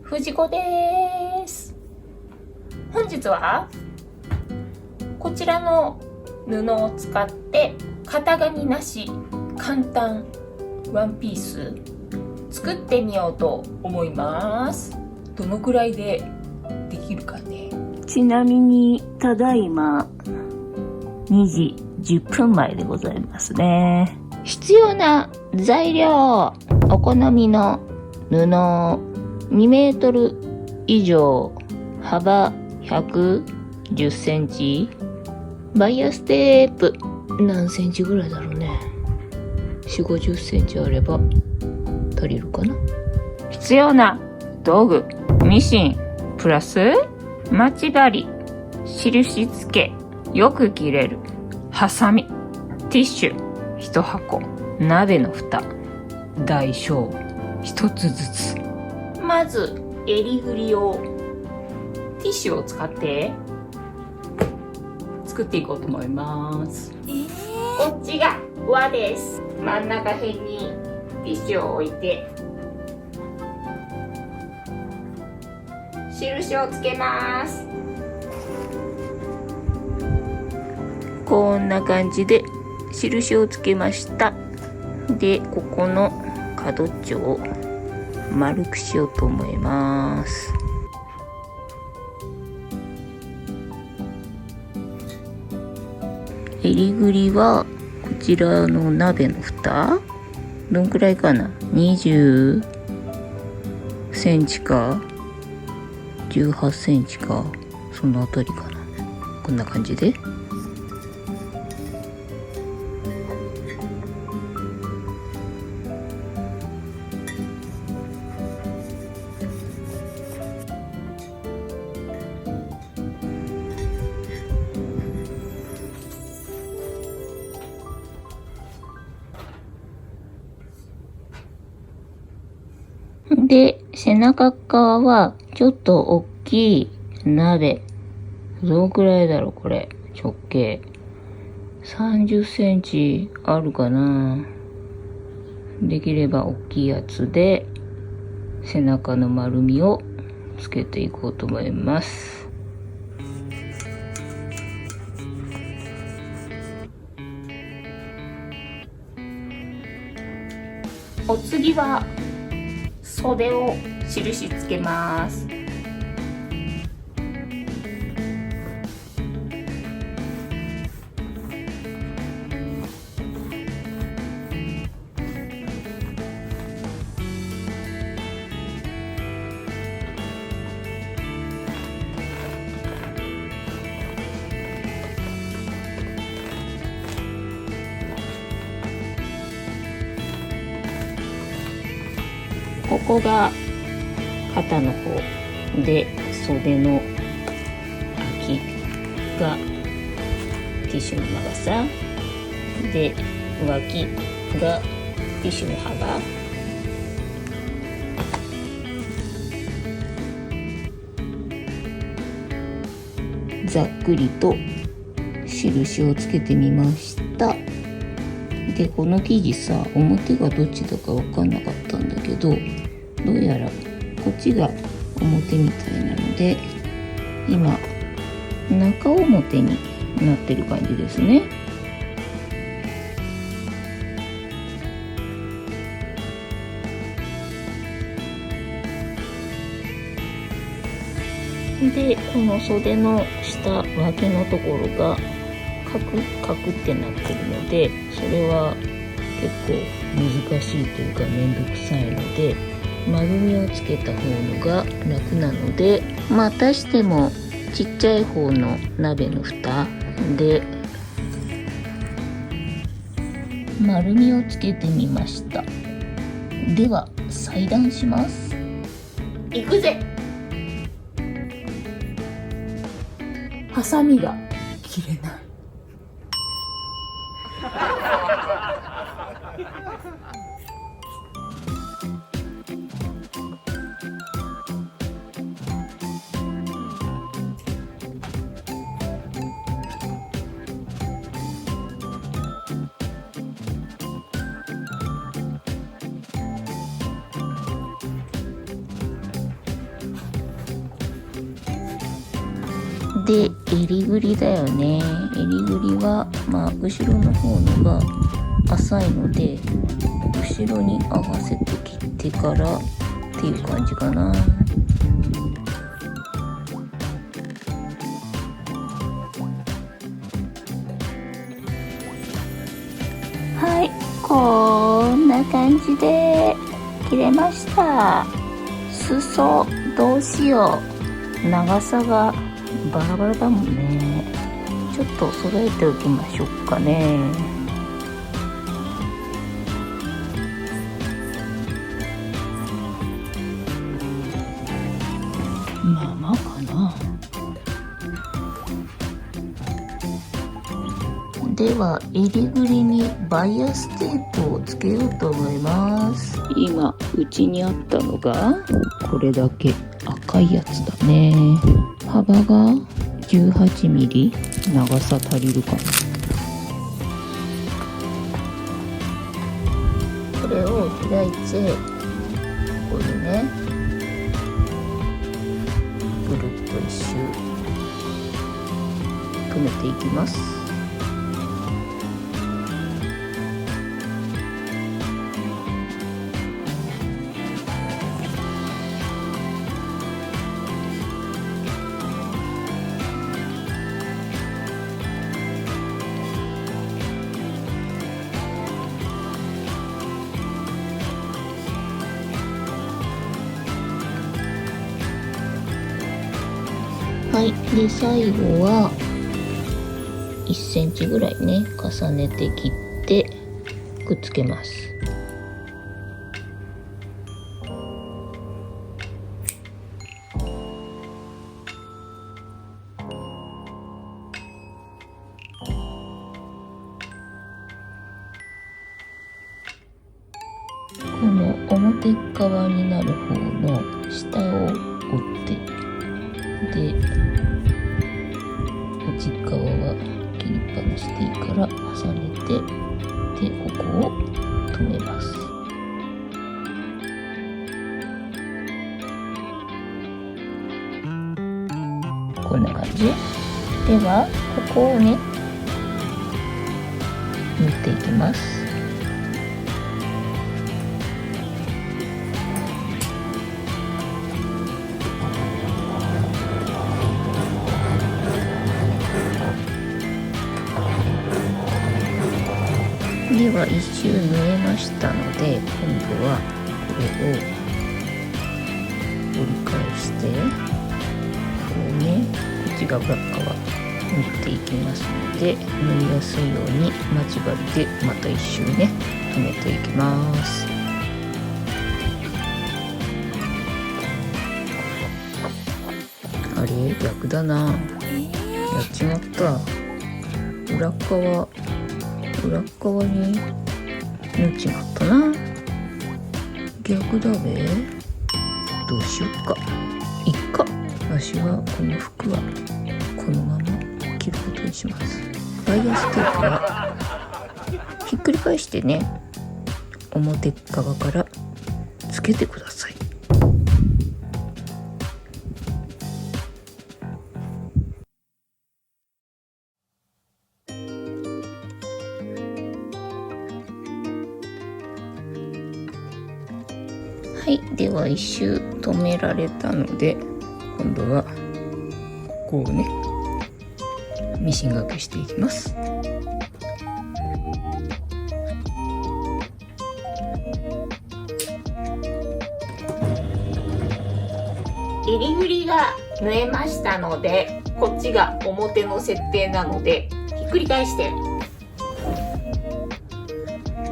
藤子です。本日はこちらの布を使って型紙なし簡単ワンピース作ってみようと思います。どのくらいでできるかね。ちなみにただいま2時10分前でございますね。必要な材料、お好みの布2メートル以上、幅110センチ、バイアステープ何センチぐらいだろうね。4、50センチあれば足りるかな。必要な道具、ミシンプラス待ち針、印付け、よく切れるハサミ、ティッシュ1箱、鍋の蓋、大小1つずつ。まず襟ぐりをティッシュを使って作っていこうと思います。こっちが輪です。真ん中辺にティッシュを置いて印をつけます。こんな感じで印をつけました。で、ここの角っちょを丸くしようと思います。襟ぐりはこちらの鍋の蓋、どんくらいかな、20センチか18センチか、そのあたりかな。こんな感じでで、背中側はちょっと大きい鍋。どのくらいだろうこれ。直径。30センチあるかな。できれば大きいやつで、背中の丸みをつけていこうと思います。お次は袖を印つけます。ここが肩の方で、袖の空きがティッシュの長さで、脇がティッシュの幅。ざっくりと印をつけてみました。で、この生地さ、表がどっちだか分かんなかったんだけど、どうやらこっちが表みたいなので、今中表になってる感じですね。で、この袖の下、脇のところがカクカクってなってるので、それは結構難しいというかめんどくさいので、丸みをつけた方のが楽なので、またしてもちっちゃい方の鍋の蓋で丸みをつけてみました。では裁断します。いくぜ。ハサミが切れない。で、襟ぐりだよね。襟ぐりは、後ろの方のが浅いので、後ろに合わせて切ってからっていう感じかな。はい、こんな感じで切れました。裾どうしよう。長さがバラバラだもんね。ちょっと揃えておきましょうかね。まあまあかな。では襟ぐりにバイアステープをつけようと思います。今うちにあったのがこれだけ赤いやつだね。幅が18ミリ、長さ足りるかな。これを開いてここにね、ぐるっと一周留めていきます。はい、で最後は1センチぐらいね重ねて切ってくっつけます。この表側になる方の下を折ってで内側は切りっぱなしでいいから重ねてでここを留めます。こんな感じではここをね縫っていきます。では一周縫えましたので、今度はこれを折り返してこうね、こっちが裏側縫っていきますので、縫いやすいように待ち針でまた一周ね留めていきます。あれ逆だな、やっちまった。裏側に縫っちまったな。逆だべ。どうしよっか。いっか。私はこの服はこのまま着ることにします。バイアステープはひっくり返してね、表側からつけてください。はい、では一周止められたので、今度はここをねミシン掛けしていきます。襟ぐりが縫えましたので、こっちが表の設定なのでひっくり返して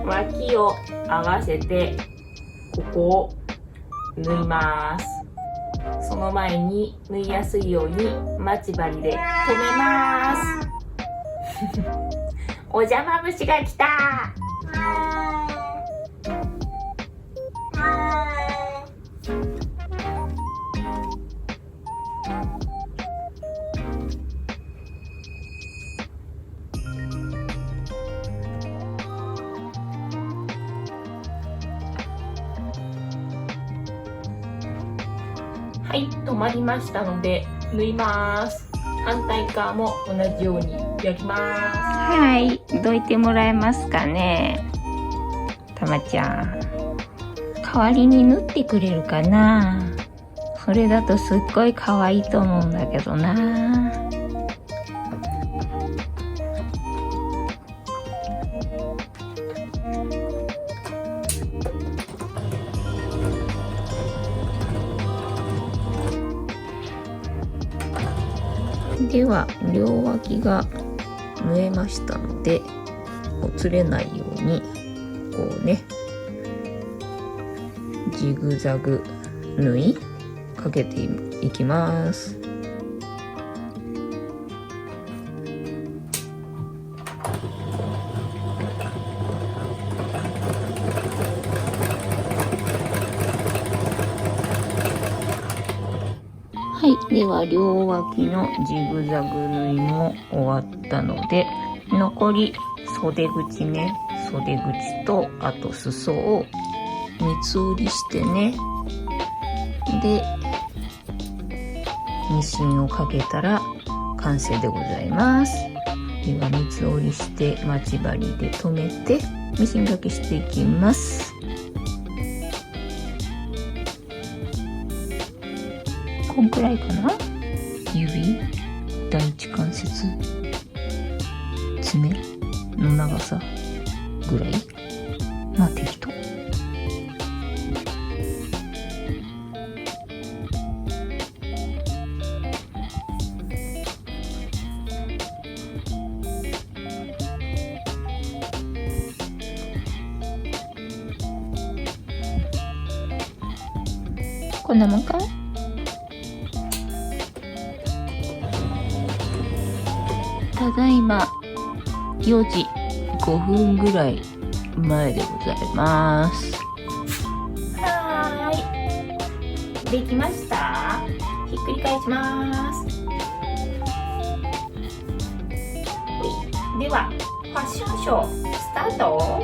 脇を合わせてここを縫います。その前に縫いやすいように待ち針で留めますお邪魔虫が来た。はい、止まりましたので縫います。反対側も同じようにやります。はい、どいてもらえますかね。たまちゃん、代わりに縫ってくれるかな。それだとすっごい可愛いと思うんだけどな。では両脇が縫えましたので、ほつれないようにこうね、ジグザグ縫いかけていきます。はい、では両脇のジグザグ縫いも終わったので、残り袖口ね、袖口とあと裾を三つ折りしてね、でミシンをかけたら完成でございます。では三つ折りして待ち針で留めてミシン掛けしていきます。こんくらいかな。指、第一関節、爪の長さぐらい、まあ適当。こんなもんか。ただいま4時5分ぐらい前でございます。はーい、できました。ひっくり返します。ではファッションショースタート。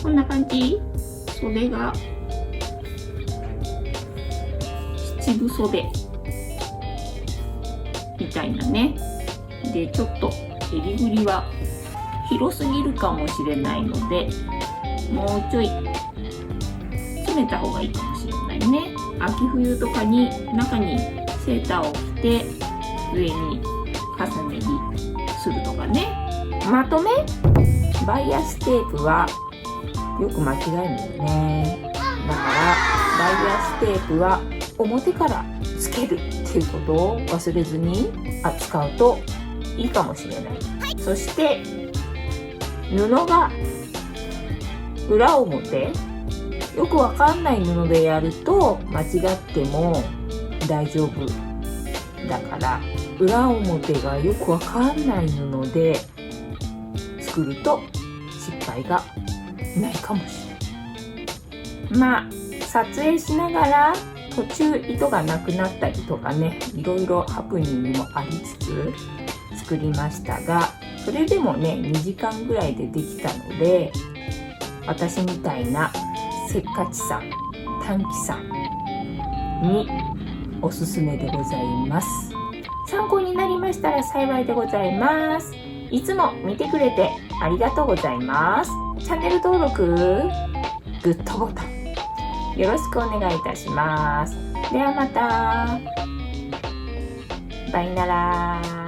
こんな感じ。袖が七分袖みたいなね。でちょっと襟ぐりは広すぎるかもしれないので、もうちょい詰めた方がいいかもしれないね。秋冬とかに中にセーターを着て上に重ね着するとかね。まとめバイアステープはよく間違えるんだよね。だからバイアステープは表からつけるっていうことを忘れずに扱うといいかもしれない。そして布が裏表よくわかんない布でやると間違っても大丈夫だから、裏表がよくわかんない布で作ると失敗がないかもしれない。まあ撮影しながら途中糸がなくなったりとかね、いろいろハプニングもありつつ作りましたが、それでもね2時間ぐらいでできたので、私みたいなせっかちさん短期さんにおすすめでございます。参考になりましたら幸いでございます。いつも見てくれてありがとうございます。チャンネル登録、グッドボタンよろしくお願いいたします。ではまた。バイなら。